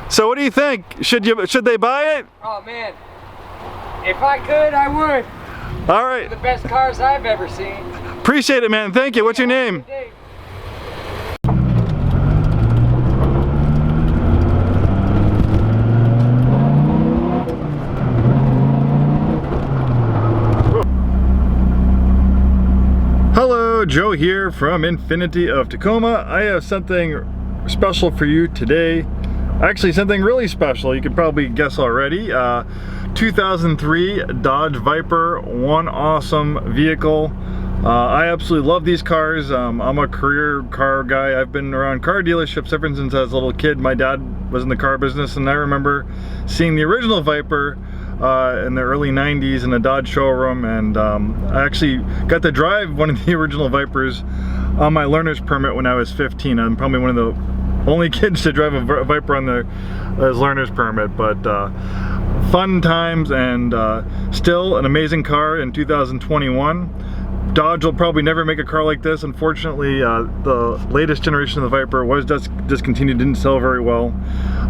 So what do you think? Should they buy it? Oh man, if I could, I would. All right. They're the best cars I've ever seen. Appreciate it, man. Thank you. What's your name? Hello, Joe here from Infiniti of Tacoma. I have something special for you today. Actually, something really special. You can probably guess already. 2003 Dodge Viper, one awesome vehicle. I absolutely love these cars. I'm a career car guy. I've been around car dealerships ever since I was a little kid. My dad was in the car business, and I remember seeing the original Viper in the early 90s in a Dodge showroom, and I actually got to drive one of the original Vipers on my learner's permit when I was 15. I'm probably one of the only kids to drive a Viper on his learner's permit, but fun times, and still an amazing car in 2021. Dodge will probably never make a car like this. Unfortunately, the latest generation of the Viper was discontinued, didn't sell very well.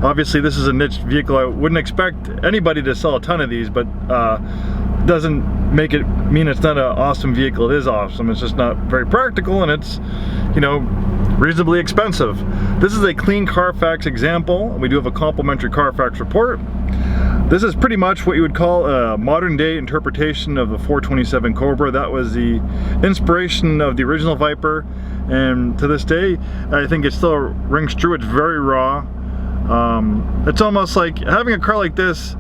Obviously, this is a niche vehicle. I wouldn't expect anybody to sell a ton of these, but doesn't make it mean it's not an awesome vehicle. It is awesome. It's just not very practical, and it's, you know, reasonably expensive. This is a clean Carfax example. We do have a complimentary Carfax report. This is pretty much what you would call a modern day interpretation of the 427 Cobra. That was the inspiration of the original Viper, and to this day I think it still rings true. It's very raw. It's almost like having a car like this,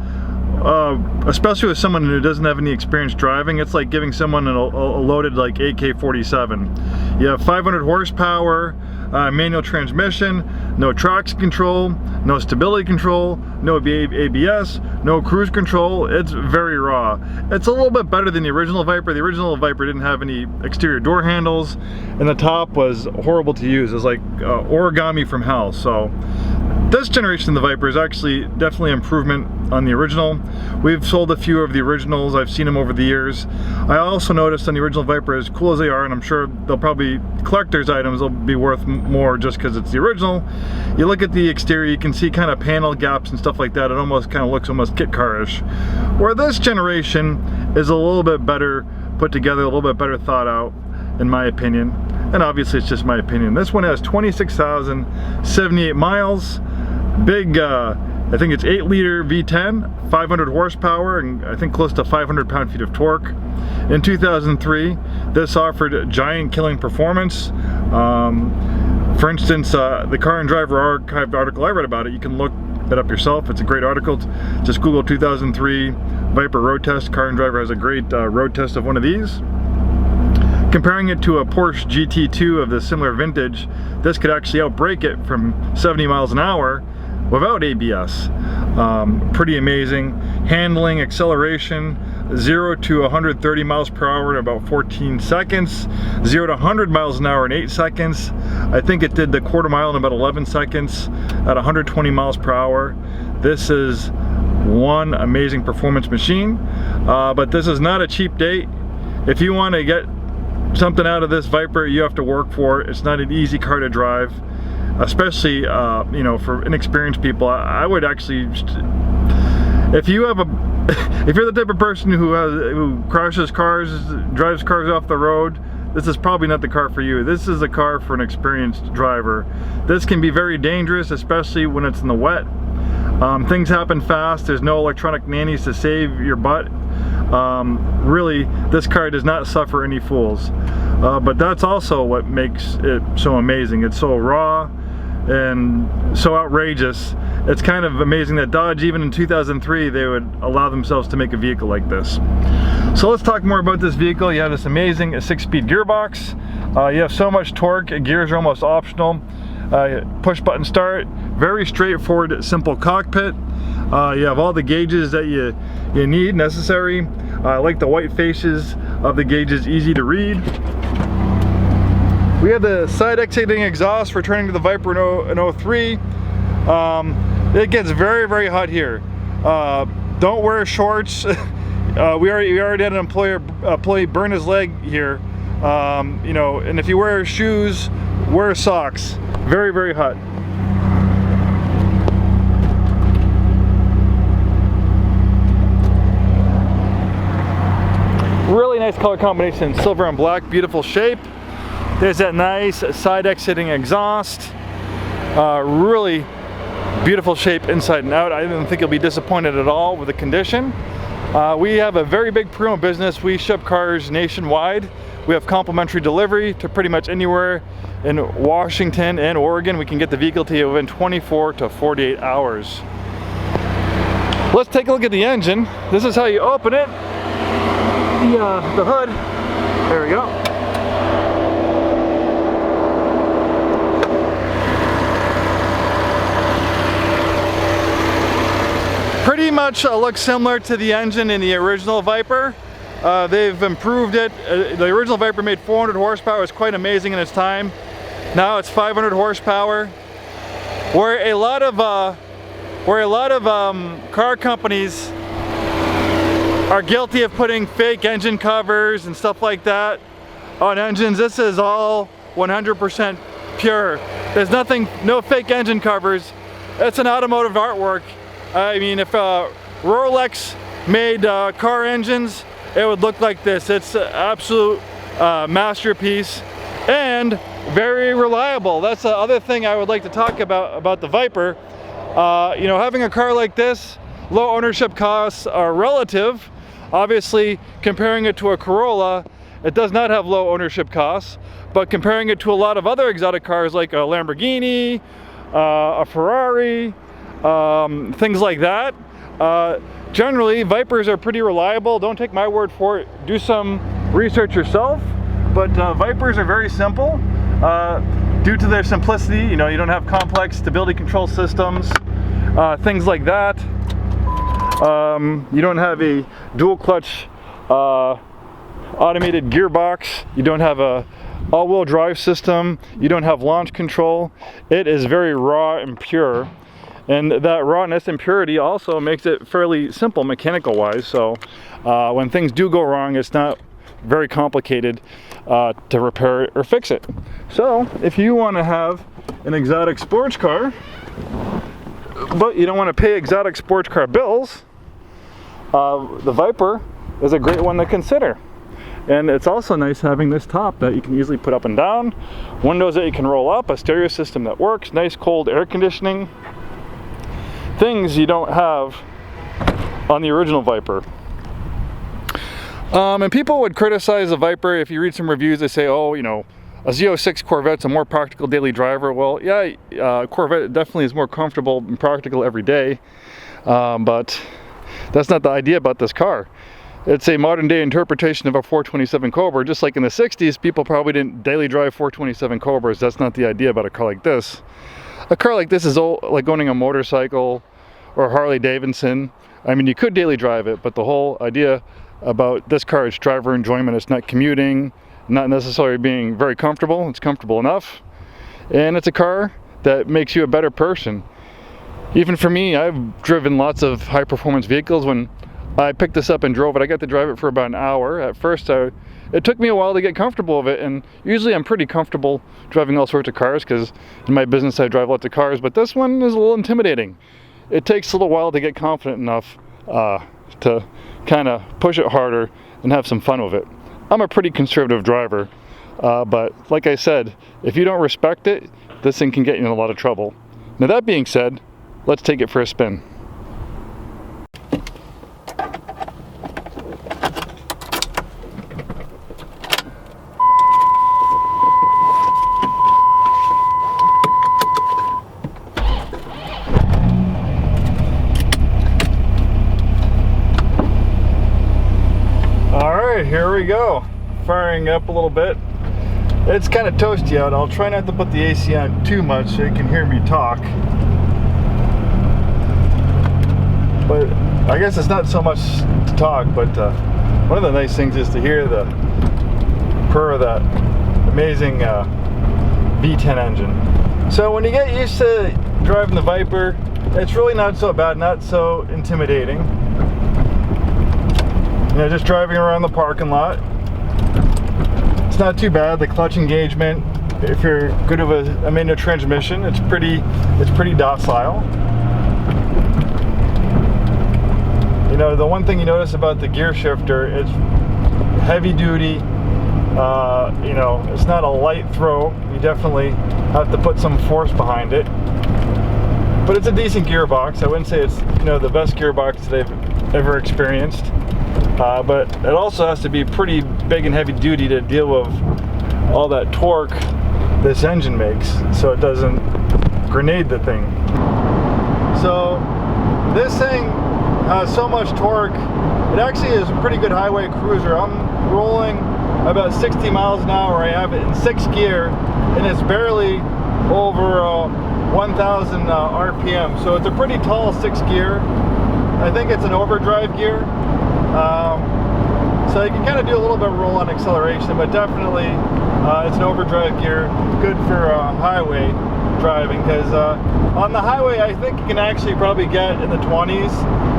especially with someone who doesn't have any experience driving, it's like giving someone a loaded like AK-47. You have 500 horsepower, manual transmission, no traction control, no stability control, no ABS, no cruise control. It's very raw. It's a little bit better than the original Viper. The original Viper didn't have any exterior door handles, and the top was horrible to use. It was like origami from hell. So this generation of the Viper is actually definitely improvement on the original. We've sold a few of the originals. I've seen them over the years. I also noticed on the original Viper, as cool as they are, and I'm sure they'll probably collector's items, they'll be worth more just because it's the original. You look at the exterior, you can see kind of panel gaps and stuff like that. It almost kind of looks almost kit car-ish. Where this generation is a little bit better put together, a little bit better thought out, in my opinion. And obviously it's just my opinion. This one has 26,078 miles. Big, I think it's 8-liter V10, 500 horsepower, and I think close to 500 pound-feet of torque. In 2003, this offered giant killing performance. For instance, the Car and Driver archived article I read about it, you can look it up yourself. It's a great article. Just Google 2003 Viper road test. Car and Driver has a great road test of one of these. Comparing it to a Porsche GT2 of the similar vintage, this could actually outbrake it from 70 miles an hour without ABS. Pretty amazing. Handling, acceleration, 0 to 130 miles per hour in about 14 seconds, 0 to 100 miles an hour in 8 seconds. I think it did the quarter mile in about 11 seconds at 120 miles per hour. This is one amazing performance machine, but this is not a cheap date. If you want to get something out of this Viper, you have to work for it. It's not an easy car to drive, especially you know, for inexperienced people. I would actually, if you have if you're the type of person who crashes cars, drives cars off the road, this is probably not the car for you. This is a car for an experienced driver. This can be very dangerous, especially when it's in the wet. Things happen fast. There's no electronic nannies to save your butt. Really, this car does not suffer any fools. But that's also what makes it so amazing. It's so raw and so outrageous. It's kind of amazing that Dodge, even in 2003, they would allow themselves to make a vehicle like this. So let's talk more about this vehicle. You have this amazing 6-speed gearbox. You have so much torque, gears are almost optional. Push button start, very straightforward, simple cockpit. You have all the gauges that you need, necessary. I like the white faces of the gauges, easy to read. We have the side exhaling exhaust returning to the Viper in 03. It gets very, very hot here. Don't wear shorts. we already had an employee burn his leg here. You know, and if you wear shoes, wear socks. Very, very hot. Really nice color combination, silver and black, beautiful shape. There's that nice side exiting exhaust. Really beautiful shape inside and out. I didn't think you'll be disappointed at all with the condition. We have a very big pre-owned business. We ship cars nationwide. We have complimentary delivery to pretty much anywhere in Washington and Oregon. We can get the vehicle to you within 24 to 48 hours. Let's take a look at the engine. This is how you open it. The hood. There we go. Pretty much looks similar to the engine in the original Viper. They've improved it. The original Viper made 400 horsepower. It was quite amazing in its time. Now it's 500 horsepower. Where a lot of car companies are guilty of putting fake engine covers and stuff like that on engines, this is all 100% pure. There's no fake engine covers. It's an automotive artwork. I mean, if Rolex made car engines, it would look like this. It's an absolute masterpiece and very reliable. That's the other thing I would like to talk about the Viper. You know, having a car like this, low ownership costs are relative. Obviously, comparing it to a Corolla, it does not have low ownership costs, but comparing it to a lot of other exotic cars like a Lamborghini, a Ferrari, things like that, generally Vipers are pretty reliable. Don't take my word for it. Do some research yourself. But Vipers are very simple due to their simplicity. You know, you don't have complex stability control systems, things like that. You don't have a dual clutch automated gearbox. You don't have a all-wheel drive system. You don't have launch control. It is very raw and pure. And that rawness and purity also makes it fairly simple mechanical wise. So when things do go wrong, it's not very complicated to repair it or fix it. So if you want to have an exotic sports car, but you don't want to pay exotic sports car bills, the Viper is a great one to consider. And it's also nice having this top that you can easily put up and down, windows that you can roll up, a stereo system that works, nice cold air conditioning, things you don't have on the original Viper. And people would criticize the Viper. If you read some reviews, they say, oh, you know, a Z06 Corvette's a more practical daily driver. Well, yeah, Corvette definitely is more comfortable and practical every day, but that's not the idea about this car. It's a modern day interpretation of a 427 Cobra. Just like in the 60s, people probably didn't daily drive 427 Cobras. That's not the idea about a car like this. A car like this is like owning a motorcycle or a Harley Davidson. I mean, you could daily drive it, but the whole idea about this car is driver enjoyment. It's not commuting, not necessarily being very comfortable. It's comfortable enough. And it's a car that makes you a better person. Even for me, I've driven lots of high performance vehicles. When I picked this up and drove it, I got to drive it for about an hour. At first, it took me a while to get comfortable with it, and usually I'm pretty comfortable driving all sorts of cars because in my business I drive lots of cars, but this one is a little intimidating. It takes a little while to get confident enough to kind of push it harder and have some fun with it. I'm a pretty conservative driver, but like I said, if you don't respect it, this thing can get you in a lot of trouble. Now that being said, let's take it for a spin. Here we go, firing up a little bit. It's kind of toasty out. I'll try not to put the AC on too much so you can hear me talk. But I guess it's not so much to talk, but one of the nice things is to hear the purr of that amazing V10 engine. So when you get used to driving the Viper, it's really not so bad, not so intimidating. You know, just driving around the parking lot, it's not too bad. The clutch engagement, if you're good of a manual transmission, it's pretty docile. You know, the one thing you notice about the gear shifter, it's heavy duty. You know, it's not a light throw. You definitely have to put some force behind it. But it's a decent gearbox. I wouldn't say it's, you know, the best gearbox that I've ever experienced. But it also has to be pretty big and heavy duty to deal with all that torque this engine makes, so it doesn't grenade the thing. So this thing has so much torque. It actually is a pretty good highway cruiser. I'm rolling about 60 miles an hour. I have it in 6th gear, and it's barely over 1,000 RPM. So it's a pretty tall 6th gear. I think it's an overdrive gear. So you can kind of do a little bit of roll on acceleration, but definitely it's an overdrive gear, good for highway driving, because on the highway I think you can actually probably get in the 20s,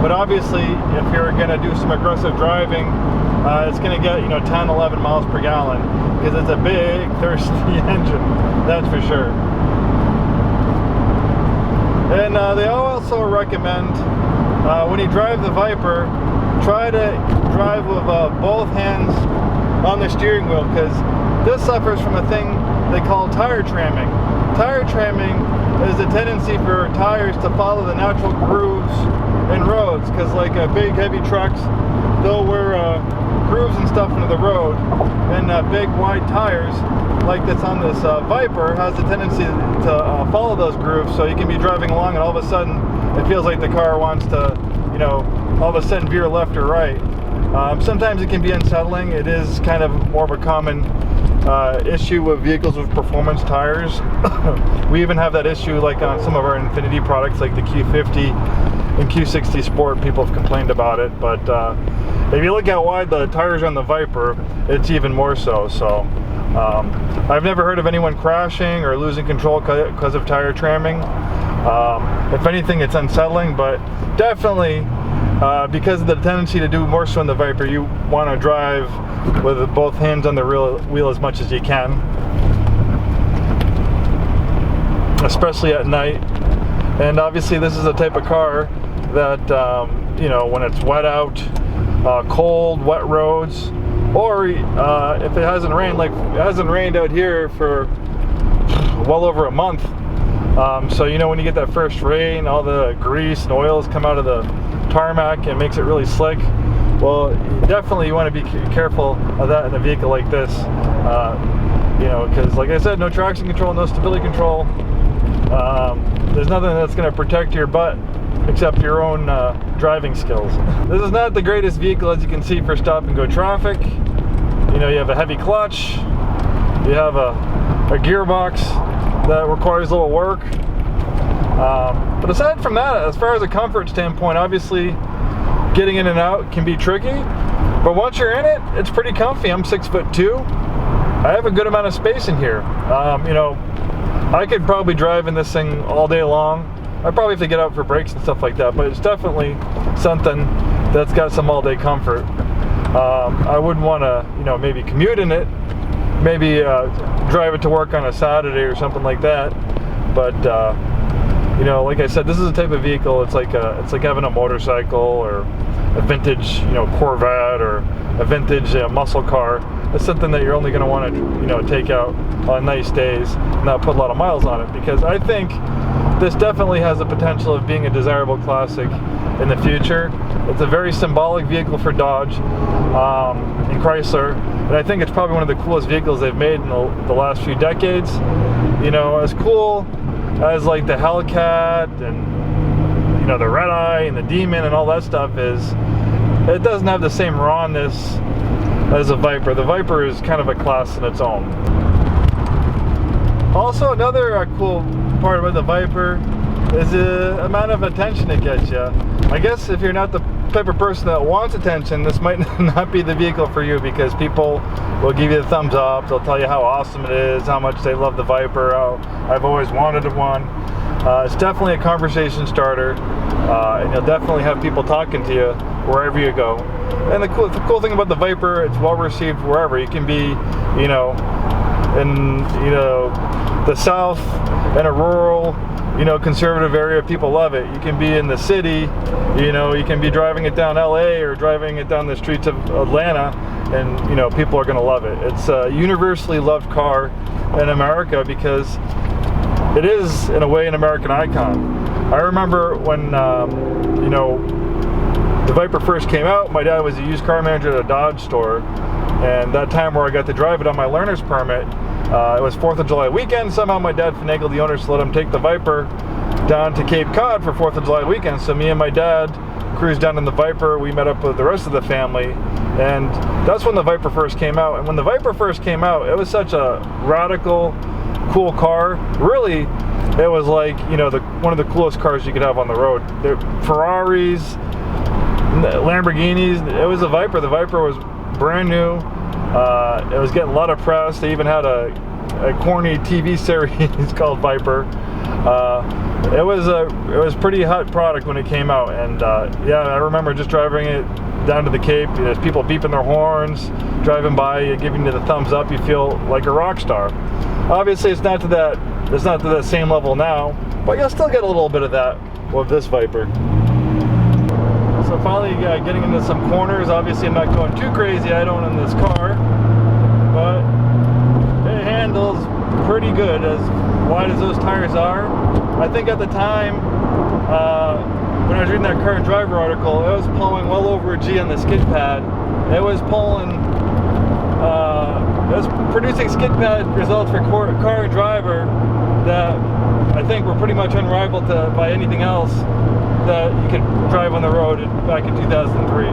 but obviously if you're going to do some aggressive driving, it's going to get, you know, 10, 11 miles per gallon, because it's a big, thirsty engine, that's for sure. And they also recommend when you drive the Viper, try to drive with both hands on the steering wheel, because this suffers from a thing they call tire tramming. Tire tramming is a tendency for tires to follow the natural grooves in roads, because like big heavy trucks, they'll wear grooves and stuff into the road, and big wide tires like that's on this Viper has a tendency to follow those grooves, so you can be driving along and all of a sudden it feels like the car wants to, you know, all of a sudden veer left or right. Sometimes it can be unsettling. It is kind of more of a common issue with vehicles with performance tires. We even have that issue like on some of our Infiniti products like the Q50 and Q60 Sport. People have complained about it, but if you look how wide the tires are on the Viper, it's even more so. So I've never heard of anyone crashing or losing control because of tire tramming. If anything, it's unsettling, but definitely because of the tendency to do more so in the Viper, you want to drive with both hands on the wheel as much as you can, especially at night. And obviously this is a type of car that you know, when it's wet out, cold, wet roads, or if it hasn't rained, like it hasn't rained out here for well over a month. So you know, when you get that first rain, all the grease and oils come out of the tarmac and makes it really slick. Well, definitely you want to be careful of that in a vehicle like this. You know, because like I said, no traction control, no stability control. There's nothing that's going to protect your butt except your own driving skills. This is not the greatest vehicle, as you can see, for stop and go traffic. You know, you have a heavy clutch, you have a gearbox that requires a little work. But aside from that, as far as a comfort standpoint, obviously getting in and out can be tricky, but once you're in it, it's pretty comfy. I'm 6'2". I have a good amount of space in here. You know, I could probably drive in this thing all day long. I probably have to get out for breaks and stuff like that, but it's definitely something that's got some all-day comfort. I wouldn't want to, you know, maybe commute in it, maybe drive it to work on a Saturday or something like that. But you know, like I said, this is a type of vehicle. It's like having a motorcycle or a vintage, you know, Corvette or a vintage muscle car. It's something that you're only going to want to, you know, take out on nice days, and not put a lot of miles on it. Because I think this definitely has the potential of being a desirable classic in the future. It's a very symbolic vehicle for Dodge and Chrysler, and I think it's probably one of the coolest vehicles they've made in the last few decades. You know, as cool as like the Hellcat and, you know, the Red Eye and the Demon and all that stuff is, it doesn't have the same rawness as a Viper. The Viper is kind of a class in its own. Also, another cool part about the Viper is the amount of attention it gets you. I guess if you're not the type of person that wants attention, this might not be the vehicle for you, because people will give you the thumbs up. They'll tell you how awesome it is, how much they love the Viper, how I've always wanted one. It's definitely a conversation starter, and you'll definitely have people talking to you wherever you go. And the cool thing about the Viper, it's well received wherever. You can be, you know, in, you know, the South, in a rural, you know, conservative area, people love it. You can be in the city, you know, you can be driving it down LA or driving it down the streets of Atlanta, and, you know, people are gonna love it. It's a universally loved car in America because it is, in a way, an American icon. I remember when, you know, the Viper first came out, my dad was a used car manager at a Dodge store, and that time where I got to drive it on my learner's permit, it was 4th of July weekend. Somehow my dad finagled the owners to let him take the Viper down to Cape Cod for 4th of July weekend. So me and my dad cruised down in the Viper. We met up with the rest of the family, and that's when the Viper first came out. And when the Viper first came out, it was such a radical, cool car. Really, it was like, you know, one of the coolest cars you could have on the road. The Ferraris, Lamborghinis, it was a Viper. The Viper was brand new. It was getting a lot of press. They even had a corny TV series called Viper. It was a pretty hot product when it came out, and yeah, I remember just driving it down to the Cape. There's people beeping their horns, driving by, giving you the thumbs up. You feel like a rock star. Obviously, it's not to that same level now, but you'll still get a little bit of that with this Viper. So finally, getting into some corners. Obviously, I'm not going too crazy. I don't in this car, but it handles pretty good as wide as those tires are. I think at the time, when I was reading that Car and Driver article, it was pulling well over a G on the skid pad. It was pulling, it was producing skid pad results for Car and Driver that I think were pretty much unrivaled by anything else that you could drive on the road back in 2003.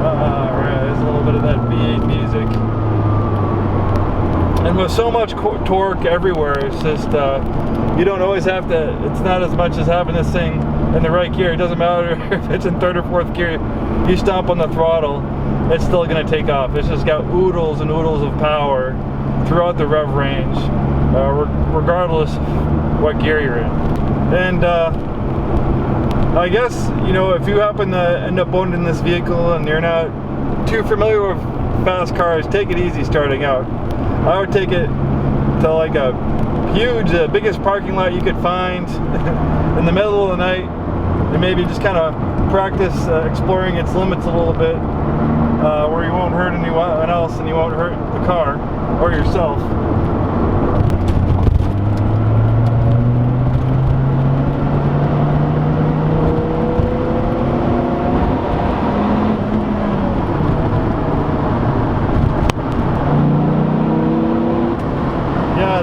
Alright, there's a little bit of that V8 music. And with so much torque everywhere, it's just, you don't always have to, it's not as much as having this thing in the right gear. It doesn't matter if it's in 3rd or 4th gear, you stomp on the throttle, it's still going to take off. It's just got oodles and oodles of power throughout the rev range, regardless of what gear you're in. And I guess, you know, if you happen to end up owning this vehicle and you're not too familiar with fast cars, take it easy starting out. I would take it to like a huge, biggest parking lot you could find in the middle of the night, and maybe just kind of practice exploring its limits a little bit, where you won't hurt anyone else and you won't hurt the car or yourself.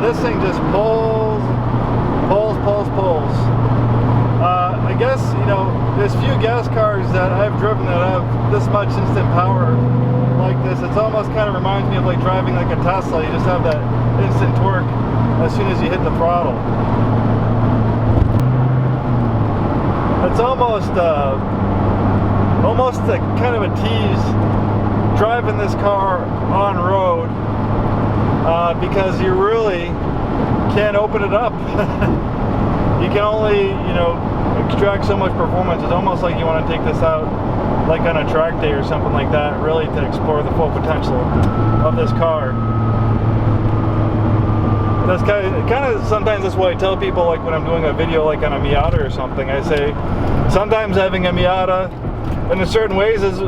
This thing just pulls. I guess, you know, there's few gas cars that I've driven that have this much instant power like this. It's almost kind of reminds me of like driving like a Tesla. You just have that instant torque as soon as you hit the throttle. It's almost a kind of a tease driving this car on road. Because you really can't open it up. You can only, you know, extract so much performance. It's almost like you want to take this out like on a track day or something like that, really, to explore the full potential of this car. That's kind of sometimes that's why I tell people, like when I'm doing a video like on a Miata or something, I say sometimes having a Miata in certain ways is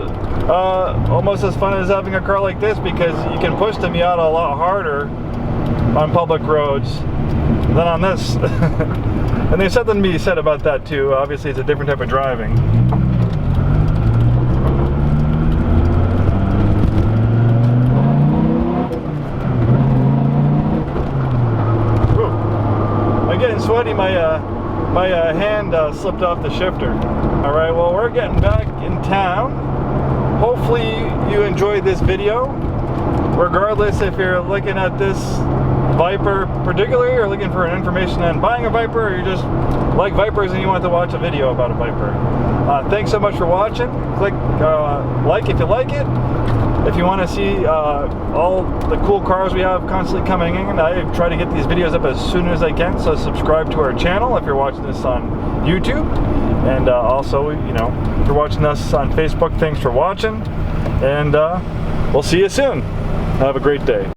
almost as fun as having a car like this, because you can push the Miata a lot harder on public roads than on this. And there's something to be said about that too. Obviously it's a different type of driving. Ooh. I'm getting sweaty. My hand slipped off the shifter. Alright, well, we're getting back in town. Hopefully you enjoyed this video. Regardless if you're looking at this Viper particularly, or looking for an information on buying a Viper, or you just like Vipers and you want to watch a video about a Viper. Thanks so much for watching. Click like if you like it. If you want to see all the cool cars we have constantly coming in, I try to get these videos up as soon as I can, so subscribe to our channel if you're watching this on YouTube. And also, you know, if you're watching us on Facebook, thanks for watching. And we'll see you soon. Have a great day.